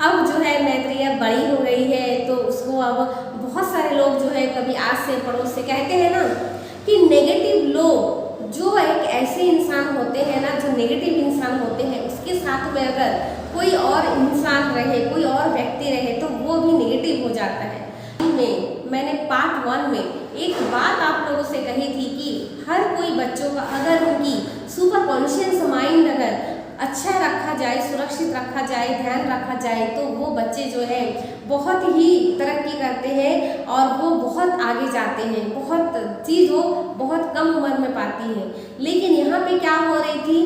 अब जो है मैत्री अब बड़ी हो गई है तो उसको अब बहुत सारे लोग जो है कभी आस से पड़ोस से कहते हैं ना कि नेगेटिव लोग जो एक ऐसे इंसान होते हैं ना, जो नेगेटिव इंसान होते हैं, उसके साथ में अगर कोई और इंसान रहे, कोई और व्यक्ति रहे तो वो भी नेगेटिव हो जाता है। मैंने पार्ट 1 में एक बात आप लोगों से कही थी कि हर कोई बच्चों का अगर उनकी सुपर कॉन्शियस माइंड अगर अच्छा रखा जाए, सुरक्षित रखा जाए, ध्यान रखा जाए तो वो बच्चे जो है बहुत ही तरक्की करते हैं और वो बहुत आगे जाते हैं, बहुत चीज़ वो बहुत कम उम्र में पाती हैं। लेकिन यहाँ पे क्या हो रही थी,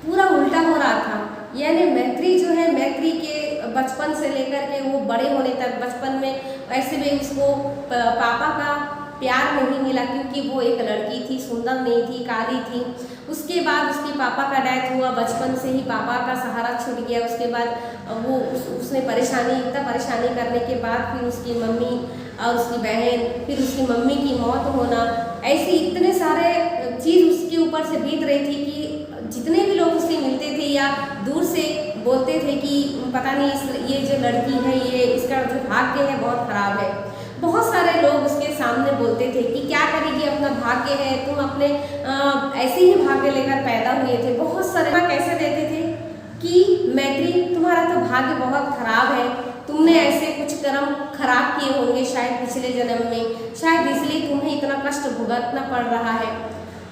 पूरा उल्टा हो रहा था। यानी मैत्री जो है, मैत्री के बचपन से लेकर के वो बड़े होने तक, बचपन में वैसे भी उसको पापा का प्यार नहीं मिला क्योंकि वो एक लड़की थी, सुंदर नहीं थी, काली थी। उसके बाद उसके पापा का डेथ हुआ, बचपन से ही पापा का सहारा छूट गया। उसके बाद वो उसने इतना परेशानी करने के बाद फिर उसकी मम्मी और उसकी बहन, फिर उसकी मम्मी की मौत होना, ऐसे इतने सारे चीज़ उसके ऊपर से बीत रही थी कि जितने भी लोग उससे मिलते थे या दूर से बोलते थे कि पता नहीं ये जो लड़की है, ये इसका जो भाग्य है बहुत खराब है। बहुत सारे लोग उसके सामने बोलते थे कि क्या करेगी, अपना भाग्य है, तुम अपने ऐसे ही भाग्य लेकर पैदा हुए थे। बहुत सारे कैसे देते थे कि मैत्री तुम्हारा तो भाग्य बहुत खराब है, तुमने ऐसे कुछ कर्म खराब किए होंगे शायद पिछले जन्म में, शायद इसलिए तुम्हें इतना कष्ट भुगतना पड़ रहा है।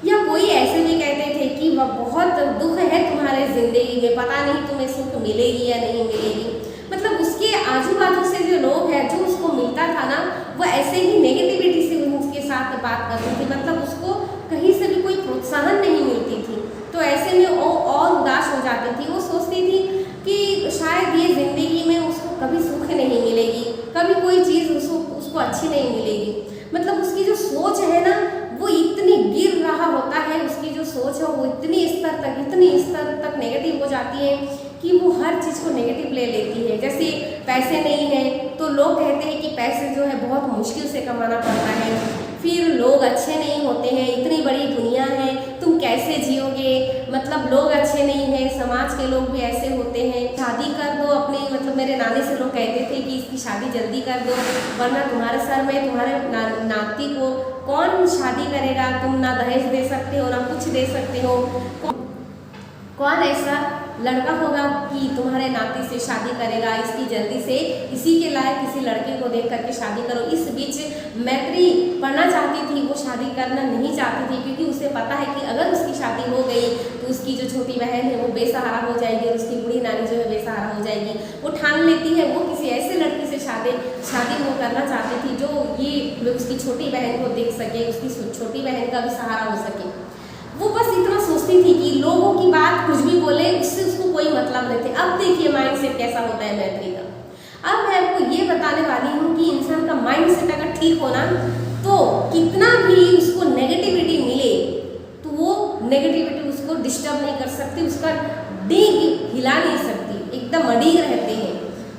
या कोई ऐसे भी कहते थे कि वह बहुत दुख है तुम्हारे जिंदगी में, पता नहीं तुम्हें सुख मिलेगी या नहीं मिलेगी। मतलब उसके आजू बाजू से जो लोग हैं, जो उसको मिलता था ना, वो ऐसे ही नेगेटिविटी से उसके साथ बात करती थी। मतलब उसको कहीं से भी कोई प्रोत्साहन नहीं मिलती थी, तो ऐसे में वो और उदास हो जाती थी। वो सोचती थी कि शायद ये जिंदगी में उसको कभी सुख नहीं मिलेगी, कभी कोई चीज़ उसको अच्छी नहीं मिलेगी। मतलब उसकी जो सोच है ना, वो इतनी गिर रहा होता है, उसकी जो सोच है वो इतनी स्तर तक नेगेटिव हो जाती है कि वो हर चीज़ को नेगेटिव ले लेती है। जैसे पैसे नहीं हैं तो लोग कहते हैं कि पैसे जो है बहुत मुश्किल से कमाना पड़ता है। फिर लोग अच्छे नहीं होते हैं, इतनी बड़ी दुनिया है, तुम कैसे जियोगे, मतलब लोग अच्छे नहीं हैं, समाज के लोग भी ऐसे होते हैं, शादी कर दो अपनी। मतलब मेरे नानी से लोग कहते थे कि इसकी शादी जल्दी कर दो, वरना तुम्हारे सर में तुम्हारे नाती को कौन शादी करेगा, तुम ना दहेज दे सकते हो ना कुछ दे सकते हो, कौन ऐसा लड़का होगा कि तुम्हारे नाती से शादी करेगा, इसकी जल्दी से इसी के लायक किसी लड़के को देख करके शादी करो। इस बीच मैत्री पढ़ना चाहती थी, वो शादी करना नहीं चाहती थी क्योंकि उसे पता है कि अगर उसकी शादी हो गई तो उसकी जो छोटी बहन है वो बेसहारा हो जाएगी और उसकी बूढ़ी नानी जो है बेसहारा हो जाएगी। वो ठान लेती है वो किसी ऐसे लड़के से शादी वो करना चाहती थी जो ये उसकी छोटी बहन को देख सके, उसकी छोटी बहन का भी सहारा हो सके। वो बस इतना सोचती थी कि लोगों की बात कुछ भी बोले, उससे उसको कोई मतलब नहीं थे। अब देखिए माइंड सेट कैसा होता है मैत्री का। अब मैं आपको ये बताने वाली हूँ कि इंसान का माइंड सेट अगर ठीक हो ना तो कितना भी उसको नेगेटिविटी मिले तो वो नेगेटिविटी उसको डिस्टर्ब नहीं कर सकती, उसका डीग हिला नहीं सकती, एकदम अड़ीग रहते हैं।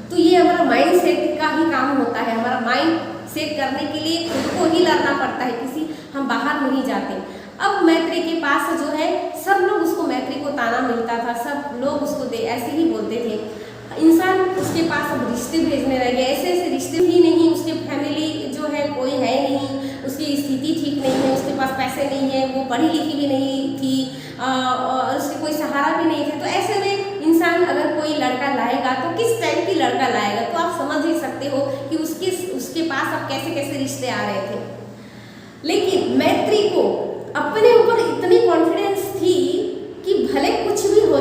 तो ये हमारा माइंड सेट का ही काम होता है। हमारा माइंड सेट करने के लिए खुद को ही लड़ना पड़ता है, किसी हम बाहर नहीं जाते। अब मैत्री के पास जो है सब लोग उसको मैत्री को ताना मिलता था, सब लोग उसको ऐसे ही बोलते थे। इंसान उसके पास अब रिश्ते भेजने लगे, ऐसे रिश्ते ही नहीं, उसके फैमिली जो है कोई है नहीं, उसकी स्थिति ठीक नहीं है, उसके पास पैसे नहीं है, वो पढ़ी लिखी भी नहीं थी और उसके कोई सहारा भी नहीं थे। तो ऐसे में इंसान अगर कोई लड़का लाएगा तो किस टाइप की लड़का लाएगा, तो आप समझ ही सकते हो कि उसके पास अब कैसे कैसे रिश्ते आ रहे थे। लेकिन मैत्री को अपने ऊपर इतनी कॉन्फिडेंस थी कि भले कुछ भी हो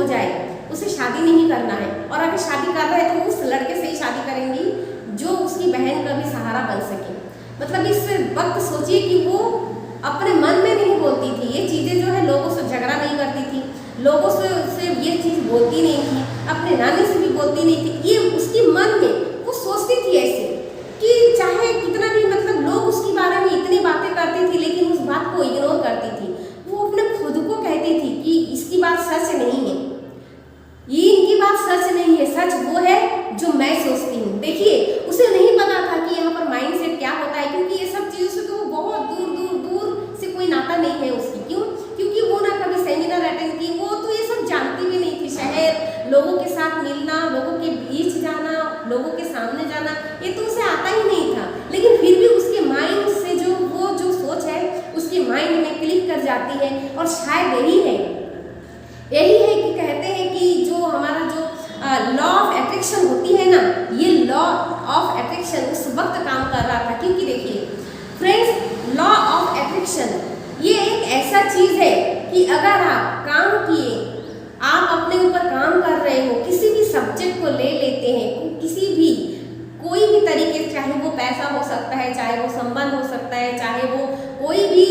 जाए उसे शादी नहीं करना है, और अगर शादी कर रहा है तो उस लड़के से ही शादी करेंगी जो उसकी बहन का भी सहारा बन सके। मतलब इस वक्त सोचिए कि वो अपने मन में नहीं बोलती थी ये चीज़ें, जो है लोगों से झगड़ा नहीं करती थी, लोगों से ये चीज़ बोलती नहीं थी, अपने नानी से भी बोलती नहीं थी। ये उसके मन में वो सोचती थी ऐसे कि चाहे कितना भी मतलब लोग उसके बारे में इतनी बातें करती थी लेकिन उस बात को इग्नोर करती थी। वो अपने खुद को कहती थी कि इसकी बात सच नहीं है, ये इनकी बात सच नहीं है, सच वो है जो मैं सोचती हूँ। देखिए उसे नहीं पता था कि यहाँ पर माइंड सेट क्या होता है, क्योंकि ये सब चीज़ों से तो बहुत दूर से कोई नाता नहीं है उसकी। क्योंकि वो ना कभी सेमिनार अटेंड की, वो तो ये सब जानती भी नहीं थी, शहर लोगों के साथ लोगों के सामने जाना, ये तो उसे आता ही नहीं था, लेकिन फिर भी उसके माइंड से वो जो सोच है उसके माइंड में क्लिक कर जाती है। और शायद यही है कि कहते हैं कि जो हमारा जो लॉ ऑफ अट्रैक्शन होती है ना, ये लॉ ऑफ अट्रैक्शन उस वक्त काम कर रहा था। क्योंकि देखिए फ्रेंड्स, लॉ ऑफ अट्रैक्शन ये एक ऐसा चीज है कि अगर आप काम किए, आप अपने ऊपर काम कर रहे हो, किसी भी सब्जेक्ट को ले लेते हैं, किसी भी कोई भी तरीके से, चाहे वो पैसा हो सकता है, चाहे वो संबंध हो सकता है, चाहे वो कोई भी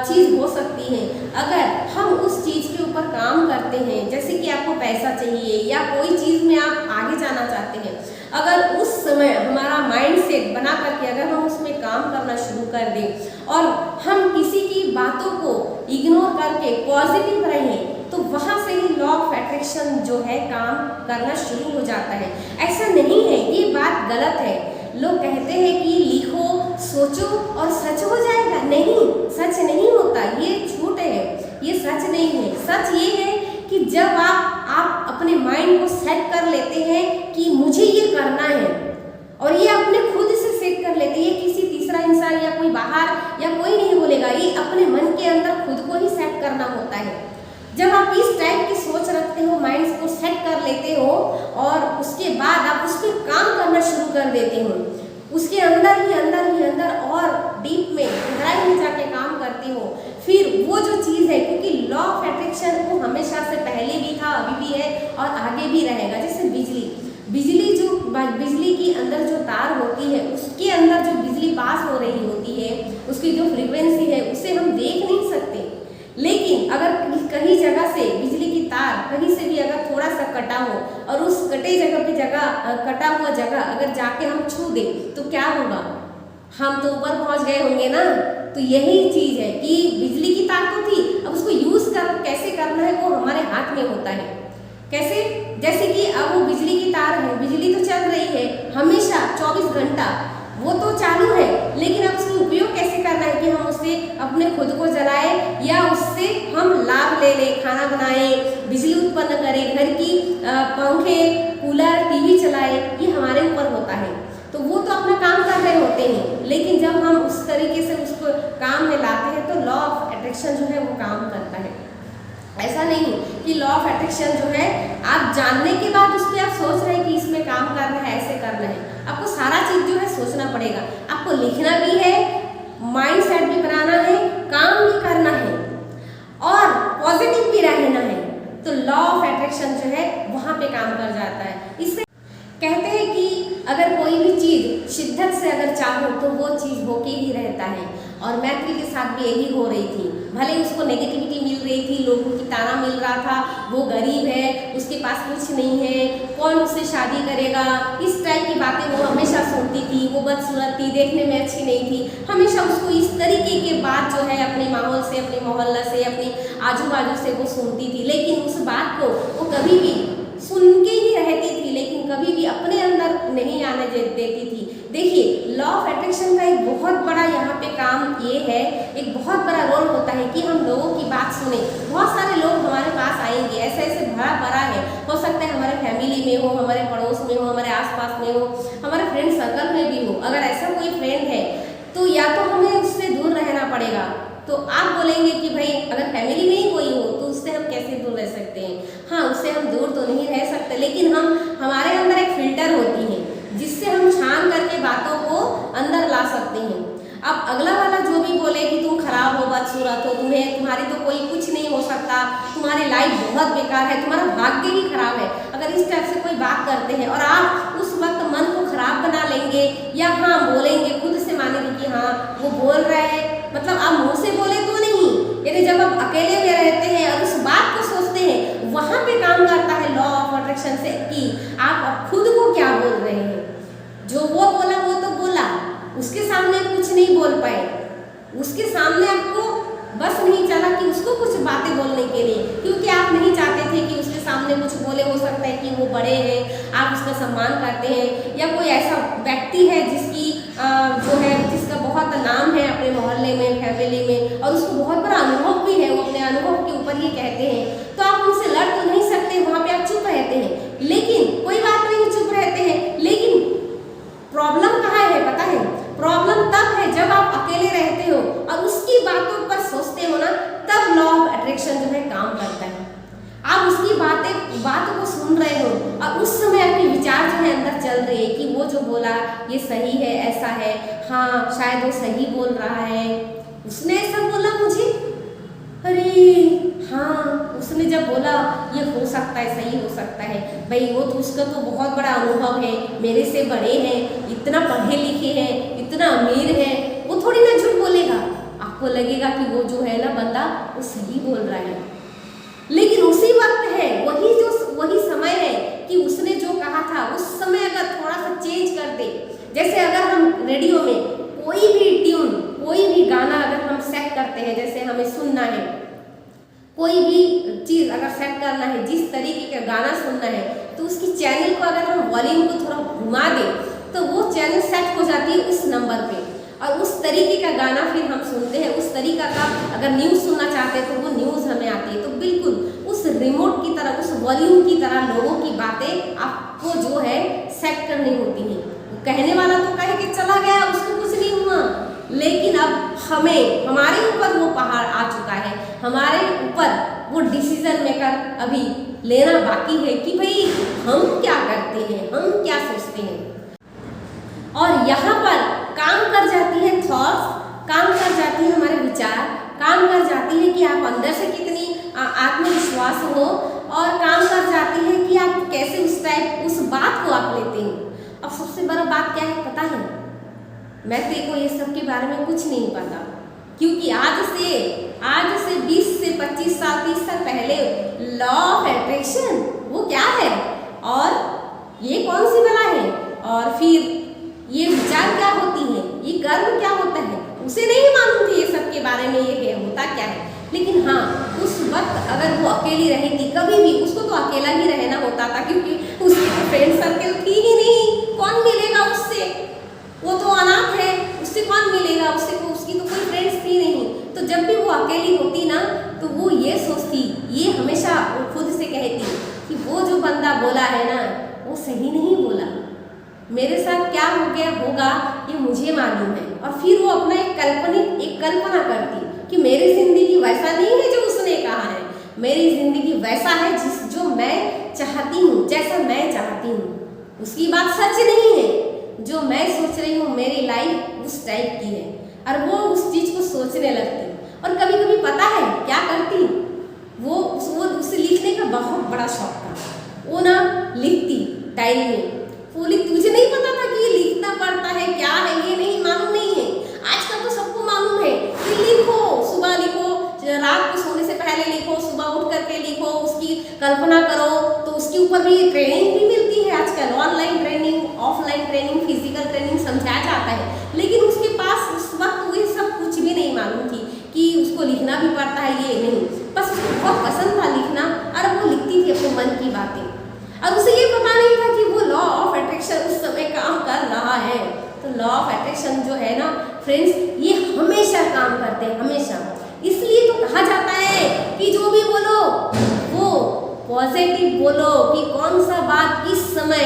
चीज़ हो सकती है, अगर हम उस चीज़ के ऊपर काम करते हैं, जैसे कि आपको पैसा चाहिए या कोई चीज़ में आप आगे जाना चाहते हैं, अगर उस समय हमारा माइंड सेट बना करके अगर हम उसमें काम करना शुरू कर दें और हम किसी की बातों को इग्नोर करके पॉजिटिव रहें, तो वहाँ से ही लॉ ऑफ अट्रैक्शन जो है काम करना शुरू हो जाता है। ऐसा नहीं है, ये बात गलत है। लोग कहते हैं कि लिखो, सोचो और सच हो जाएगा। नहीं, सच नहीं होता, ये झूठ है, ये सच नहीं है। सच ये है कि जब आप अपने माइंड को सेट कर लेते हैं कि मुझे ये करना है, और ये अपने खुद से सेट कर लेते हैं, किसी तीसरा इंसान या कोई बाहर या कोई नहीं बोलेगा, ये अपने मन के अंदर खुद को ही सेट करना होता है। जब आप इस टाइप की सोच रखते हो, माइंड को सेट कर लेते हो और उसके बाद आप उस पर काम करना शुरू कर देते हो, उसके अंदर ही अंदर और डीप में गहराई में जाके काम करते हो, फिर वो जो चीज़ है, क्योंकि लॉ ऑफ अट्रैक्शन वो हमेशा से पहले भी था, अभी भी है और आगे भी रहेगा। जैसे बिजली की अंदर जो तार होती है, उसके अंदर जो बिजली पास हो रही होती है, उसकी जो फ्रीक्वेंसी है, उसे हम देख नहीं सकते। लेकिन अगर कहीं जगह से बिजली की तार कहीं से भी अगर थोड़ा सा कटा हो और उस कटे जगह पे कटा हुआ जगह अगर जाके हम छू दें तो क्या होगा? हम तो ऊपर पहुंच गए होंगे ना। तो यही चीज है कि बिजली की तार तो थी, अब उसको यूज कैसे करना है वो हमारे हाथ में होता है। कैसे? जैसे कि अब वो बिजली की तार है, बिजली तो चल रही है हमेशा 24 घंटा, वो तो चालू है, लेकिन अब उसका उपयोग कैसे करना है कि हम उससे अपने खुद को जलाए या उससे हम लाभ ले लें, खाना बनाए, बिजली उत्पन्न करें, घर की पंखे, कूलर, टीवी चलाए, ये हमारे ऊपर होता है। तो वो तो अपना काम कर रहे होते हैं, लेकिन जब हम उस तरीके से उसको काम में लाते हैं तो लॉ ऑफ अट्रैक्शन जो है वो काम करता है। ऐसा नहीं कि लॉ ऑफ अट्रैक्शन जो है आप जानने के बाद उस पर आप सोच रहे हैं कि इसमें काम करना है, ऐसे करना है। आपको सारा चीज जो है सोचना पड़ेगा, आपको लिखना भी है, माइंड सेट भी बनाना है, काम भी करना है और पॉजिटिव भी रहना है। तो लॉ ऑफ अट्रैक्शन जो है वहां पे काम कर जाता है। इससे कहते हैं कि अगर कोई भी चीज शिद्दत से अगर चाहो तो वो चीज होके ही रहता है। और मैत्री के साथ भी यही हो रही थी, भले उसको नेगेटिविटी मिल रही थी, लोगों की ताना मिल रहा था, वो गरीब है, उसके पास कुछ नहीं है, कौन उससे शादी करेगा, इस टाइप की बातें वो हमेशा सुनती थी। वो बदसूरत थी, देखने में अच्छी नहीं थी, हमेशा उसको इस तरीके के बात जो है अपने माहौल से, अपने मोहल्ला से, अपने आजू बाजू से वो सुनती थी। लेकिन उस बात को वो कभी भी सुन के ही रहती थी, लेकिन कभी भी अपने अंदर नहीं आने देती थी। देखिए लॉ ऑफ अट्रैक्शन का एक बहुत बड़ा यहाँ पे काम ये है, एक बहुत बड़ा रोल होता है कि हम लोगों की बात सुने। बहुत सारे लोग हमारे पास आएंगे, ऐसे भरा है, हो सकता है हमारे फैमिली में हो, हमारे पड़ोस में हो, हमारे आसपास में हो, हमारे फ्रेंड सर्कल में भी हो। अगर ऐसा कोई फ्रेंड है तो या तो हमें उससे दूर रहना पड़ेगा। तो आप बोलेंगे कि भाई अगर फैमिली में ही कोई हो तो उससे हम कैसे दूर रह सकते हैं? हाँ, उससे हम दूर तो नहीं रह सकते, लेकिन हमारे अंदर एक फिल्टर होती है जिससे हम छान करके बातों को अंदर ला सकते हैं। अब अगला वाला जो भी बोले कि तुम खराब हो, बदसूरत हो, तुम्हारी तो कोई कुछ नहीं हो सकता, तुम्हारी लाइफ बहुत बेकार है, तुम्हारा भाग्य ही खराब है, अगर इस टाइप से कोई बात करते हैं और आप उस वक्त मन को खराब बना लेंगे या हाँ बोलेंगे, खुद से मानेंगे कि हाँ वो बोल रहा है, मतलब आप मुंह से बोले तो नहीं, यदि जब आप अकेले में रहते हैं और उस बात को सोचते हैं, वहां पे काम करता है लॉ ऑफ अट्रैक्शन से कि आप खुद को क्या बोल रहे हैं। जो वो बोला वो तो बोला, उसके सामने कुछ नहीं बोल पाए, उसके सामने आपको बस नहीं चला कि उसको कुछ बातें बोलने के लिए, क्योंकि आप नहीं चाहते थे कि उसके सामने कुछ बोले। हो सकता है कि वो बड़े हैं, आप उसका सम्मान करते हैं, या कोई ऐसा व्यक्ति है जिसका बहुत नाम है अपने मोहल्ले में, फैमिली में, और उसको बहुत बड़ा अनुभव भी है, वो अपने अनुभव के ऊपर ये कहते हैं, तो आप उनसे लड़ तो नहीं सकते, वहाँ पे आप चुप रहते हैं। लेकिन कोई बात नहीं, चुप बातों को सुन रहे हो और उस समय आपके विचार जो है अंदर चल रहे हैं कि वो जो बोला ये सही है, ऐसा है, हाँ शायद वो सही बोल रहा है, उसने ऐसा बोला मुझे, अरे हाँ उसने जब बोला ये हो सकता है, सही हो सकता है, भाई वो तो उसका तो बहुत बड़ा अनुभव है, मेरे से बड़े हैं, इतना पढ़े लिखे हैं, इतना अमीर है, वो थोड़ी ना झूठ बोलेगा। आपको लगेगा कि वो जो है ना बंदा वो सही बोल रहा है, लेकिन उसी वक्त है वही समय है कि उसने जो कहा था उस समय अगर थोड़ा सा चेंज कर दे, जैसे अगर हम रेडियो में कोई भी ट्यून, कोई भी गाना अगर हम सेट करते हैं, जैसे हमें सुनना है, कोई भी चीज़ अगर सेट करना है, जिस तरीके का गाना सुनना है, तो उसकी चैनल को अगर हम वॉल्यूम को थोड़ा घुमा दें तो वो चैनल सेट हो जाती है उस नंबर पे, और उस तरीके का गाना फिर हम सुनते हैं। उस तरीका का अगर न्यूज़ सुनना चाहते हैं तो वो न्यूज़ हमें आती है। तो बिल्कुल उस रिमोट की तरह, उस वॉल्यूम की तरह लोगों की बातें आपको जो है सेट करनी होती हैं। कहने वाला तो कहे कि चला गया, उसको कुछ नहीं हुआ, लेकिन अब हमारे ऊपर वो पहाड़ आ चुका है, हमारे ऊपर वो डिसीजन मेकर अभी लेना बाकी है कि भाई हम क्या करते हैं, हम क्या सोचते हैं। और यहाँ पर काम कर जाती है थॉट्स, काम कर जाती है हमारे विचार, काम कर जाती है कि आप अंदर से कितनी आत्मविश्वास हो, और काम कर जाती है कि आप कैसे उस बात को आप लेते हैं। अब सबसे बड़ा बात क्या है पता है, मैं देखो ये सब के बारे में कुछ नहीं पता, क्योंकि आज से 20 से 25 साल 30 साल पहले लॉ ऑफ अट्रैक्शन वो क्या है और ये कौन सी बला है, और फिर ये विचार क्या होती है, ये कर्म क्या होता है, उसे नहीं मालूम थी ये सब के बारे में, ये होता क्या है। लेकिन हाँ उस वक्त अगर वो अकेली रही थी, कभी भी उसको तो अकेला ही रहना होता था, क्योंकि उसकी फ्रेंड सर्कल थी ही नहीं, कौन मिलेगा उससे, वो तो अनाथ है, उससे कौन मिलेगा, उसकी तो कोई फ्रेंड्स थी नहीं। तो जब भी वो अकेली होती ना तो वो ये सोचती, ये हमेशा वो खुद से कहती कि वो जो बंदा बोला है ना वो सही नहीं बोला, मेरे साथ क्या हो गया होगा ये मुझे मालूम है। और फिर वो अपना एक कल्पना करती कि मेरी जिंदगी वैसा नहीं है जो उसने कहा है, मेरी जिंदगी वैसा है जो मैं चाहती हूँ, जैसा मैं चाहती हूँ। उसकी बात सच नहीं है, जो मैं सोच रही हूँ मेरी लाइफ उस टाइप की है, और वो उस चीज़ को सोचने लगती। और कभी कभी पता है क्या करती, वो उसे लिखने का बहुत बड़ा शौक था, वो ना लिखती डायरी में, वो तुझे नहीं पता था कि ये लिखना पड़ता है, क्या है ये नहीं मालूम नहीं है। आजकल तो सबको मालूम है कि लिखो, सुबह लिखो, रात को सोने से पहले लिखो, सुबह उठ करके लिखो, उसकी कल्पना करो, तो उसके ऊपर भी ट्रेनिंग भी मिलती है आजकल, online training, offline training, physical training समझाया जाता है। लेकिन उसके पास उस वक्त ये सब कुछ भी नहीं मालूम थी कि उसको लिखना भी पड़ता है, ये नहीं, बस उसको बहुत पसंद था लिखना, और वो लिखती थी अपने मन की बातें। अब उसे ये पता नहीं था कि वो लॉ ऑफ अट्रैक्शन उस समय काम कर रहा है। तो लॉ ऑफ अट्रैक्शन जो है ना फ्रेंड्स, ये हमेशा काम करते हैं, हमेशा। इसलिए तो कहा जाता है कि जो भी बोलो वो पॉजिटिव बोलो, कि कौन सा बात किस समय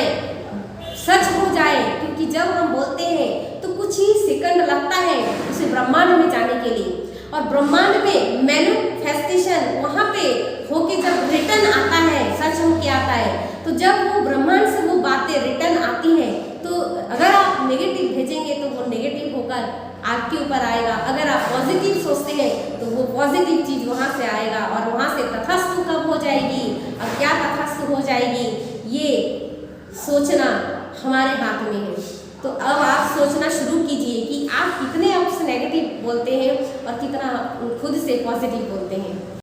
सच हो जाए, क्योंकि जब हम बोलते हैं तो कुछ ही सेकंड लगता है उसे ब्रह्मांड में जाने के लिए, और ब्रह्मांड में मैनिफेस्टेशन वहाँ पे होके जब रिटर्न आता है, सच होके आता है, तो जब वो ब्रह्मांड से वो बातें रिटर्न आती हैं, तो अगर आप नेगेटिव भेजेंगे तो वो नेगेटिव होकर आपके ऊपर आएगा, अगर आप पॉजिटिव सोचते हैं तो वो पॉजिटिव चीज़ वहाँ से आएगा, और वहाँ से तथास्तु कब हो जाएगी और क्या तथास्तु हो जाएगी ये सोचना हमारे हाथ में है। तो अब आप सोचना शुरू कीजिए कि आप कितने आपसे नेगेटिव बोलते हैं और कितना खुद से पॉजिटिव बोलते हैं।